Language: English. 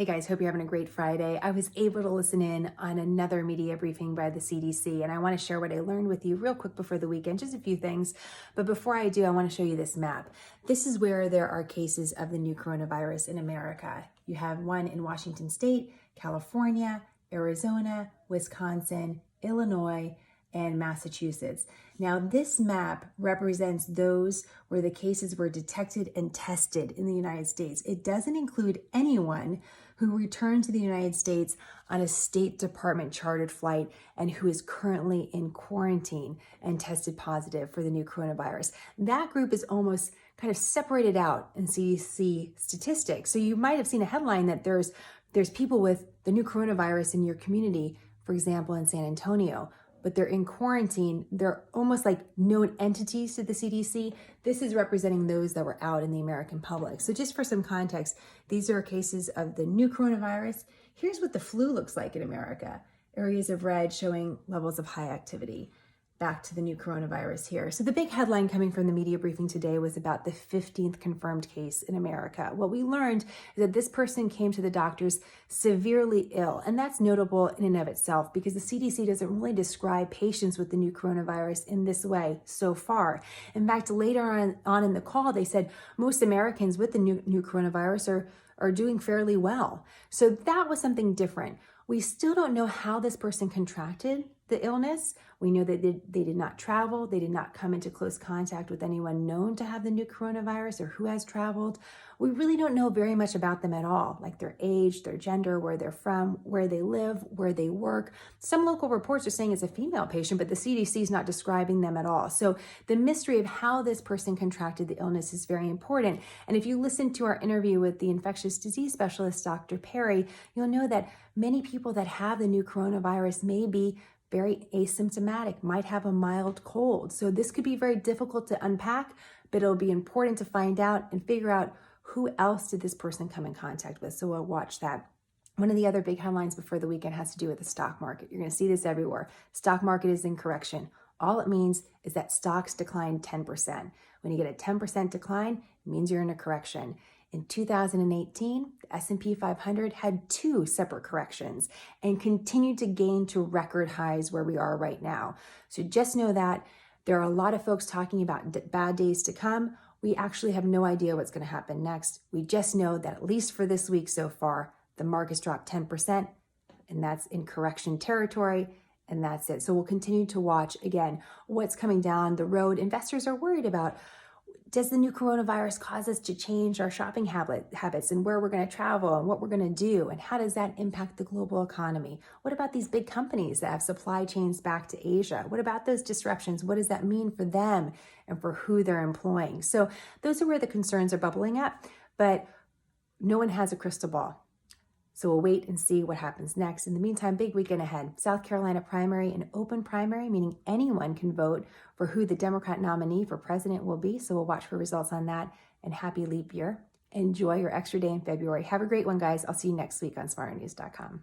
Hey guys, hope you're having a great Friday. I was able to listen in on another media briefing by the CDC, and I want to share what I learned with you real quick before the weekend, just a few things. But before I do, I want to show you this map. This is where there are cases of the new coronavirus in America. You have one in Washington State, California, Arizona, Wisconsin, Illinois, and Massachusetts. Now, this map represents those where the cases were detected and tested in the United States. It doesn't include anyone who returned to the United States on a State Department chartered flight and who is currently in quarantine and tested positive for the new coronavirus. That group is almost kind of separated out in CDC statistics. So you might have seen a headline that there's people with the new coronavirus in your community, for example, in San Antonio, but they're in quarantine. They're almost like known entities to the CDC. This is representing those that were out in the American public. So just for some context, these are cases of the new coronavirus. Here's what the flu looks like in America. Areas of red showing levels of high activity. Back to the new coronavirus here. So the big headline coming from the media briefing today was about the 15th confirmed case in America. What we learned is that this person came to the doctors severely ill, and that's notable in and of itself because the CDC doesn't really describe patients with the new coronavirus in this way so far. In fact, later on in the call, they said most Americans with the new coronavirus are doing fairly well. So that was something different. We still don't know how this person contracted the illness. We know that they did not travel. They did not come into close contact with anyone known to have the new coronavirus or who has traveled. We really don't know very much about them at all, like their age, their gender, where they're from, where they live, where they work. Some local reports are saying it's a female patient, but the CDC is not describing them at all. So the mystery of how this person contracted the illness is very important. And if you listen to our interview with the infectious disease specialist, Dr. Perry, you'll know that many people that have the new coronavirus may be very asymptomatic, might have a mild cold. So this could be very difficult to unpack, but it'll be important to find out and figure out who else did this person come in contact with. So we'll watch that. One of the other big headlines before the weekend has to do with the stock market. You're going to see this everywhere. Stock market is in correction. All it means is that stocks declined 10%. When you get a 10% decline, it means you're in a correction. In 2018, the S&P 500 had 2 separate corrections and continued to gain to record highs where we are right now. So just know that there are a lot of folks talking about bad days to come. We actually have no idea what's going to happen next. We just know that at least for this week so far, the market's dropped 10%, and that's in correction territory. And that's it. So we'll continue to watch, again, what's coming down the road. Investors are worried about, does the new coronavirus cause us to change our shopping habits and where we're going to travel and what we're going to do? And how does that impact the global economy? What about these big companies that have supply chains back to Asia? What about those disruptions? What does that mean for them and for who they're employing? So those are where the concerns are bubbling up, but no one has a crystal ball. So we'll wait and see what happens next. In the meantime, big weekend ahead. South Carolina primary, an open primary, meaning anyone can vote for who the Democrat nominee for president will be. So we'll watch for results on that. And happy leap year. Enjoy your extra day in February. Have a great one, guys. I'll see you next week on smarternews.com.